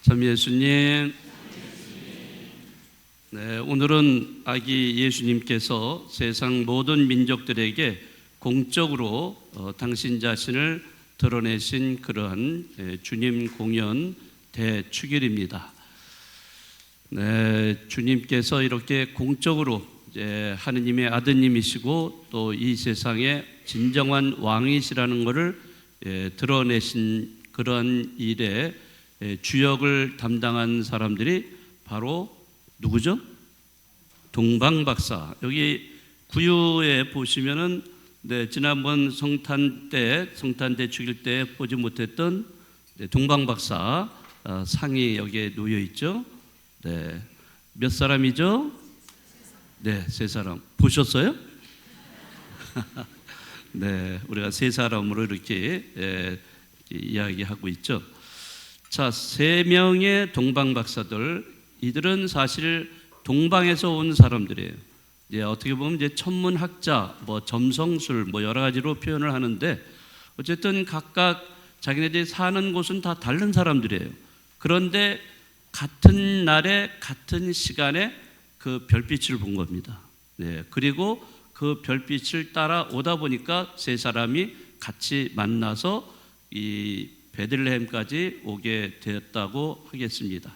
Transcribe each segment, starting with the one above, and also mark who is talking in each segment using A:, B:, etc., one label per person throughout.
A: 참 예수님, 네, 오늘은 아기 예수님께서 세상 모든 민족들에게 공적으로 당신 자신을 드러내신 그러한 주님 공연 대축일입니다. 네, 주님께서 이렇게 공적으로 하느님의 아드님이시고 또 이 세상의 진정한 왕이시라는 것을 드러내신 그런 일에 주역을 담당한 사람들이 바로 누구죠? 동방박사. 여기 구유에 보시면은 지난번 성탄 대축일 때 보지 못했던 동방박사 상이 여기에 놓여 있죠. 네, 몇 사람이죠? 네, 세 사람. 보셨어요? 네, 우리가 세 사람으로 이렇게 이야기하고 있죠. 자, 세 명의 동방박사들, 이들은 사실 동방에서 온 사람들이에요. 어떻게 보면 천문학자, 점성술, 여러 가지로 표현을 하는데 어쨌든 각각 자기네들이 사는 곳은 다 다른 사람들이에요. 그런데 같은 날에 같은 시간에 그 별빛을 본 겁니다. 네, 그리고 그 별빛을 따라 오다 보니까 세 사람이 같이 만나서 이 베들레헴까지 오게 되었다고 하겠습니다.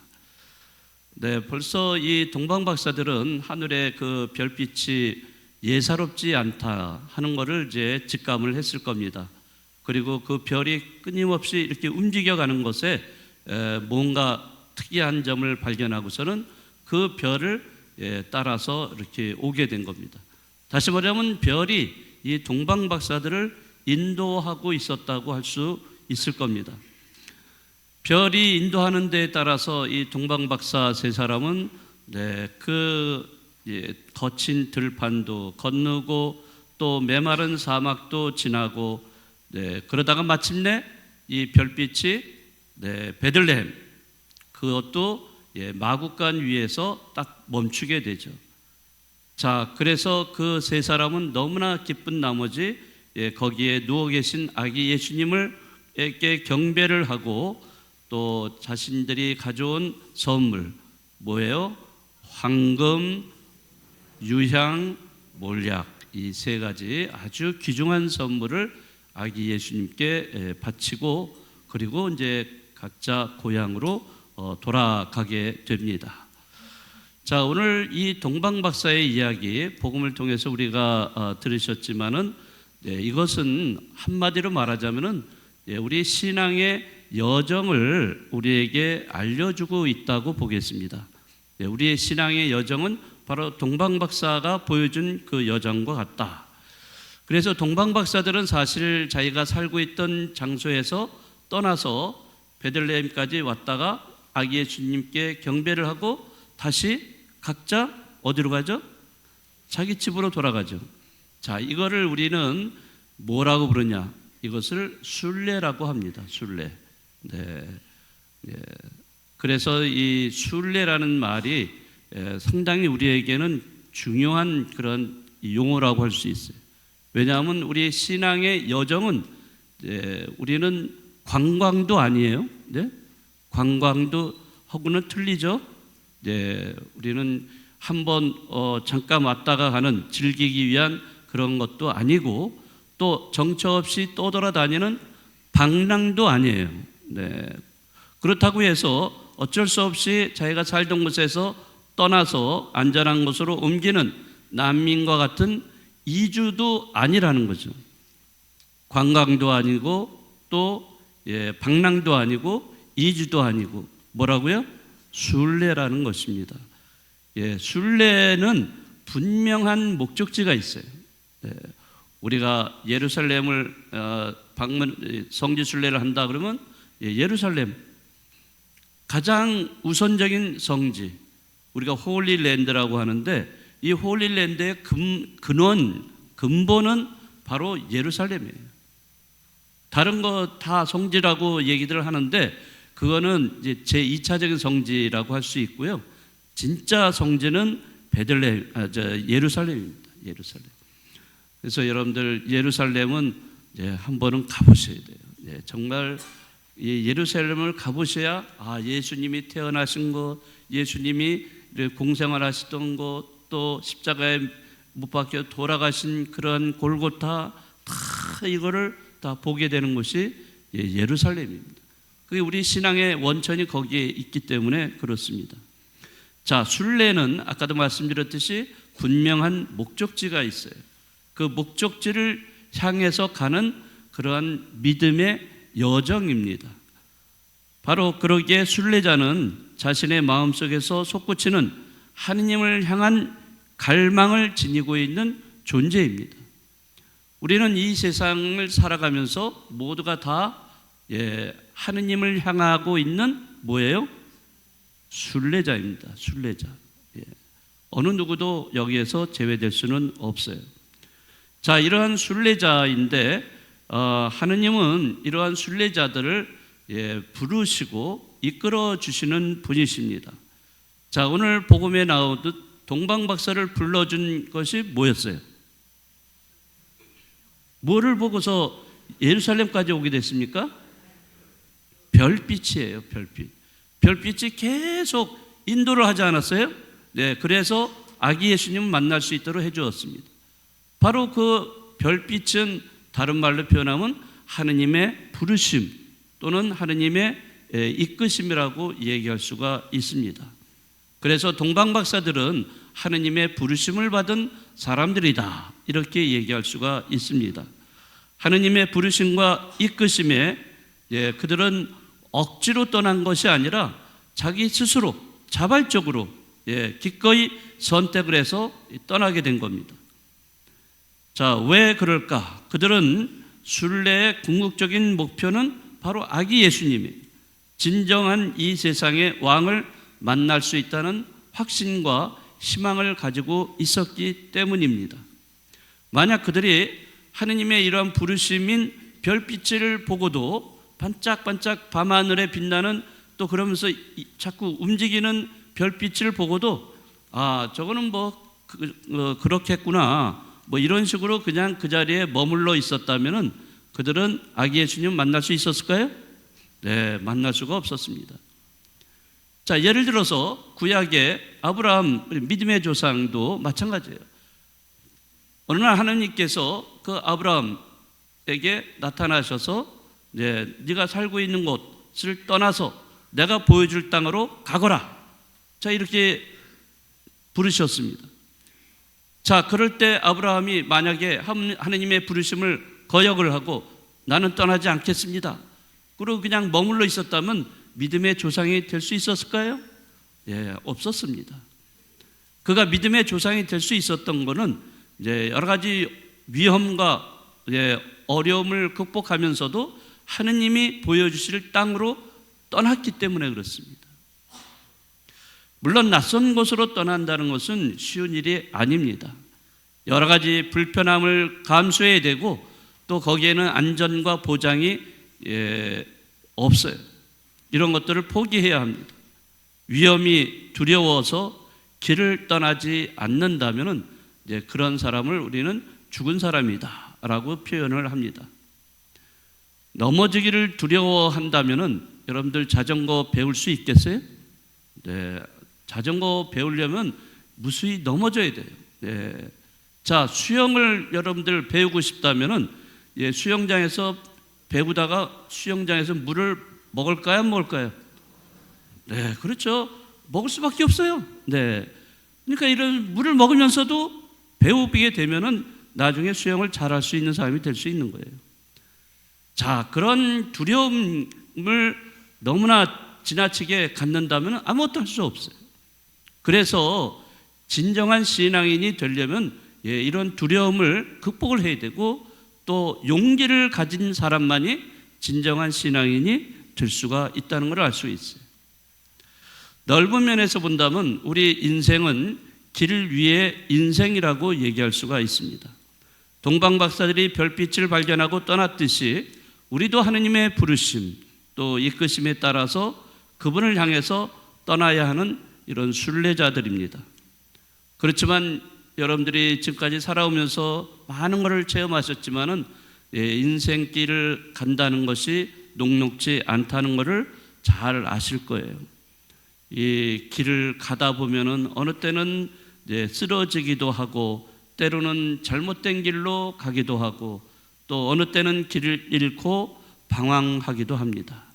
A: 네, 벌써 이 동방박사들은 하늘의 그 별빛이 예사롭지 않다 하는 것을 이제 직감을 했을 겁니다. 그리고 그 별이 끊임없이 이렇게 움직여가는 것에 뭔가 특이한 점을 발견하고서는 그 별을 따라서 이렇게 오게 된 겁니다. 다시 말하면 별이 이 동방박사들을 인도하고 있었다고 할 수 있을 겁니다. 별이 인도하는 데에 따라서 이 동방박사 세 사람은 거친 들판도 건너고 또 메마른 사막도 지나고 그러다가 마침내 이 별빛이 베들레헴, 그것도 마구간 위에서 딱 멈추게 되죠. 자, 그래서 그 세 사람은 너무나 기쁜 나머지 거기에 누워 계신 아기 예수님을에게 경배를 하고 또 자신들이 가져온 선물, 뭐예요? 황금, 유향, 몰약, 이 세 가지 아주 귀중한 선물을 아기 예수님께 바치고 그리고 이제 각자 고향으로 돌아가게 됩니다. 자, 오늘 이 동방박사의 이야기 복음을 통해서 우리가 들으셨지만은 이것은 한마디로 말하자면은 우리 신앙의 여정을 우리에게 알려주고 있다고 보겠습니다. 우리의 신앙의 여정은 바로 동방박사가 보여준 그 여정과 같다. 그래서 동방박사들은 사실 자기가 살고 있던 장소에서 떠나서 베들레헴까지 왔다가 아기 예수님께 경배를 하고 다시 각자 어디로 가죠? 자기 집으로 돌아가죠. 자, 이거를 우리는 뭐라고 부르냐? 이것을 순례라고 합니다. 순례. 네. 그래서 이 순례라는 말이 상당히 우리에게는 중요한 그런 용어라고 할 수 있어요. 왜냐하면 우리 신앙의 여정은 우리는 관광도 아니에요. 네? 관광도 하고는 틀리죠. 우리는 한번 잠깐 왔다가 가는 즐기기 위한 그런 것도 아니고 또 정처 없이 떠돌아다니는 방랑도 아니에요. 그렇다고 해서 어쩔 수 없이 자기가 살던 곳에서 떠나서 안전한 곳으로 옮기는 난민과 같은 이주도 아니라는 거죠. 관광도 아니고 또 방랑도 아니고 이주도 아니고 뭐라고요? 순례라는 것입니다. 순례는 분명한 목적지가 있어요. 우리가 예루살렘을 성지 순례를 한다 그러면 예루살렘 가장 우선적인 성지, 우리가 홀리랜드라고 하는데 이 홀리랜드의 근본은 바로 예루살렘이에요. 다른 거 다 성지라고 얘기들 하는데 그거는 이제 제2차적인 성지라고 할 수 있고요. 진짜 성지는 예루살렘입니다. 예루살렘. 그래서 여러분들 예루살렘은 한 번은 가보셔야 돼요. 정말 예루살렘을 가보셔야 예수님이 태어나신 것, 예수님이 공생활하시던 것, 또 십자가에 못 박혀 돌아가신 그런 골고타 다 이거를 다 보게 되는 곳이 예루살렘입니다. 그게 우리 신앙의 원천이 거기에 있기 때문에 그렇습니다. 자, 순례는 아까도 말씀드렸듯이 분명한 목적지가 있어요. 그 목적지를 향해서 가는 그러한 믿음의 여정입니다. 바로 그러기에 순례자는 자신의 마음속에서 솟구치는 하느님을 향한 갈망을 지니고 있는 존재입니다. 우리는 이 세상을 살아가면서 모두가 다 하느님을 향하고 있는 뭐예요? 순례자입니다. 순례자. 어느 누구도 여기에서 제외될 수는 없어요. 자, 이러한 순례자인데 하느님은 이러한 순례자들을 부르시고 이끌어 주시는 분이십니다. 자, 오늘 복음에 나오듯 동방박사를 불러준 것이 뭐였어요? 뭐를 보고서 예루살렘까지 오게 됐습니까? 별빛이에요. 별빛. 별빛이 계속 인도를 하지 않았어요? 네, 그래서 아기 예수님을 만날 수 있도록 해주었습니다. 바로 그 별빛은 다른 말로 표현하면 하느님의 부르심 또는 하느님의 이끄심이라고 얘기할 수가 있습니다. 그래서 동방박사들은 하느님의 부르심을 받은 사람들이다, 이렇게 얘기할 수가 있습니다. 하느님의 부르심과 이끄심에 그들은 억지로 떠난 것이 아니라 자기 스스로 자발적으로 기꺼이 선택을 해서 떠나게 된 겁니다. 자, 왜 그럴까? 그들은 순례의 궁극적인 목표는 바로 아기 예수님이 진정한 이 세상의 왕을 만날 수 있다는 확신과 희망을 가지고 있었기 때문입니다. 만약 그들이 하느님의 이러한 부르심인 별빛을 보고도 반짝반짝 밤하늘에 빛나는 또 그러면서 자꾸 움직이는 별빛을 보고도 저거는 그렇겠구나 이런 식으로 그냥 그 자리에 머물러 있었다면은 그들은 아기 예수님 만날 수 있었을까요? 네, 만날 수가 없었습니다. 자, 예를 들어서 구약의 아브라함 믿음의 조상도 마찬가지예요. 어느 날 하나님께서 그 아브라함에게 나타나셔서 네가 살고 있는 곳을 떠나서 내가 보여줄 땅으로 가거라. 자, 이렇게 부르셨습니다. 자, 그럴 때 아브라함이 만약에 하느님의 부르심을 거역을 하고 나는 떠나지 않겠습니다, 그리고 그냥 머물러 있었다면 믿음의 조상이 될 수 있었을까요? 없었습니다. 그가 믿음의 조상이 될 수 있었던 것은 여러 가지 위험과 어려움을 극복하면서도 하느님이 보여주실 땅으로 떠났기 때문에 그렇습니다. 물론 낯선 곳으로 떠난다는 것은 쉬운 일이 아닙니다. 여러 가지 불편함을 감수해야 되고 또 거기에는 안전과 보장이 없어요. 이런 것들을 포기해야 합니다. 위험이 두려워서 길을 떠나지 않는다면 그런 사람을 우리는 죽은 사람이다 라고 표현을 합니다. 넘어지기를 두려워한다면 여러분들 자전거 배울 수 있겠어요? 네, 자전거 배우려면 무수히 넘어져야 돼요. 자, 수영을 여러분들 배우고 싶다면 수영장에서 배우다가 수영장에서 물을 먹을까요, 안 먹을까요? 네, 그렇죠. 먹을 수밖에 없어요. 네, 그러니까 이런 물을 먹으면서도 배우게 되면은 나중에 수영을 잘할 수 있는 사람이 될 수 있는 거예요. 자, 그런 두려움을 너무나 지나치게 갖는다면 아무것도 할 수 없어요. 그래서 진정한 신앙인이 되려면 이런 두려움을 극복을 해야 되고 또 용기를 가진 사람만이 진정한 신앙인이 될 수가 있다는 걸 알 수 있어요. 넓은 면에서 본다면 우리 인생은 길 위의 인생이라고 얘기할 수가 있습니다. 동방박사들이 별빛을 발견하고 떠났듯이 우리도 하느님의 부르심 또 이끄심에 따라서 그분을 향해서 떠나야 하는 이런 순례자들입니다. 그렇지만 여러분들이 지금까지 살아오면서 많은 것을 체험하셨지만은 인생길을 간다는 것이 녹록지 않다는 것을 잘 아실 거예요. 이 길을 가다 보면은 어느 때는 이제 쓰러지기도 하고, 때로는 잘못된 길로 가기도 하고, 또 어느 때는 길을 잃고 방황하기도 합니다.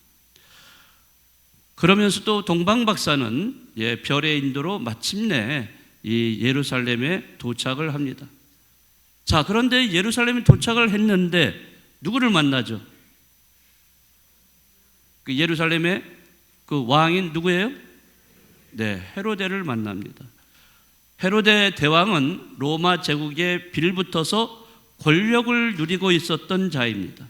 A: 그러면서도 동방박사는 별의 인도로 마침내 이 예루살렘에 도착을 합니다. 자, 그런데 예루살렘에 도착을 했는데 누구를 만나죠? 그 예루살렘의 그 왕인 누구예요? 네, 헤로데를 만납니다. 헤로데 대왕은 로마 제국에 빌붙어서 권력을 누리고 있었던 자입니다.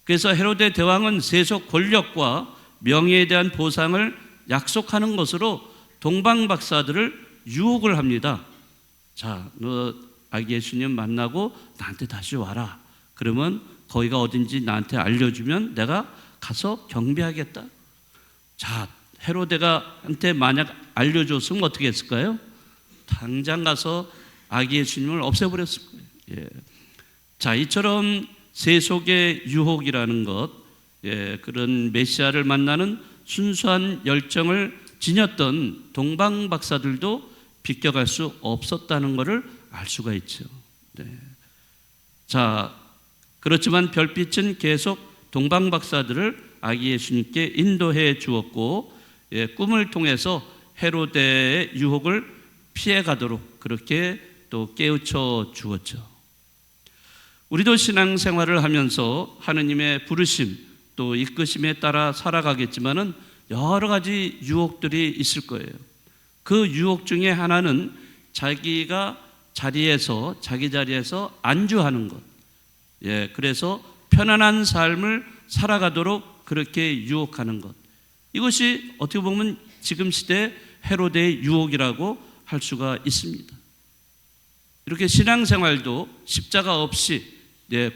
A: 그래서 헤로데 대왕은 세속 권력과 명예에 대한 보상을 약속하는 것으로 동방박사들을 유혹을 합니다. 자, 너 아기 예수님 만나고 나한테 다시 와라. 그러면 거기가 어딘지 나한테 알려주면 내가 가서 경배하겠다. 자, 헤로데가 한테 만약 알려줬으면 어떻게 했을까요? 당장 가서 아기 예수님을 없애버렸을 거예요. 예. 자, 이처럼 세속의 유혹이라는 것, 그런 메시아를 만나는 순수한 열정을 지녔던 동방박사들도 비껴갈 수 없었다는 것을 알 수가 있죠. 네. 자, 그렇지만 별빛은 계속 동방박사들을 아기 예수님께 인도해 주었고, 꿈을 통해서 헤로데의 유혹을 피해가도록 그렇게 또 깨우쳐 주었죠. 우리도 신앙생활을 하면서 하느님의 부르심 또 이끄심에 따라 살아가겠지만은 여러 가지 유혹들이 있을 거예요. 그 유혹 중에 하나는 자기가 자기 자리에서 안주하는 것. 그래서 편안한 삶을 살아가도록 그렇게 유혹하는 것. 이것이 어떻게 보면 지금 시대 헤로데의 유혹이라고 할 수가 있습니다. 이렇게 신앙생활도 십자가 없이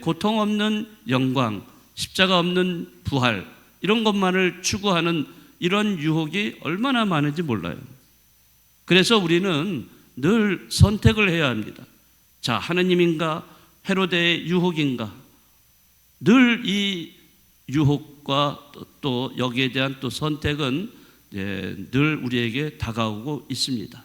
A: 고통 없는 영광, 십자가 없는 부활, 이런 것만을 추구하는 이런 유혹이 얼마나 많은지 몰라요. 그래서 우리는 늘 선택을 해야 합니다. 자, 하느님인가 헤로데의 유혹인가? 늘 이 유혹과 또 여기에 대한 또 선택은 늘 우리에게 다가오고 있습니다.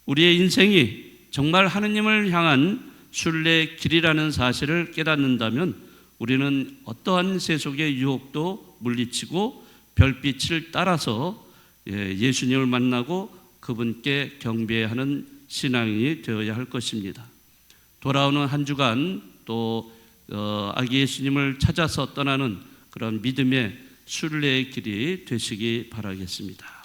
A: 우리의 인생이 정말 하느님을 향한 순례의 길이라는 사실을 깨닫는다면 우리는 어떠한 세속의 유혹도 물리치고 별빛을 따라서 예수님을 만나고 그분께 경배하는 신앙이 되어야 할 것입니다. 돌아오는 한 주간 또 아기 예수님을 찾아서 떠나는 그런 믿음의 순례의 길이 되시기 바라겠습니다.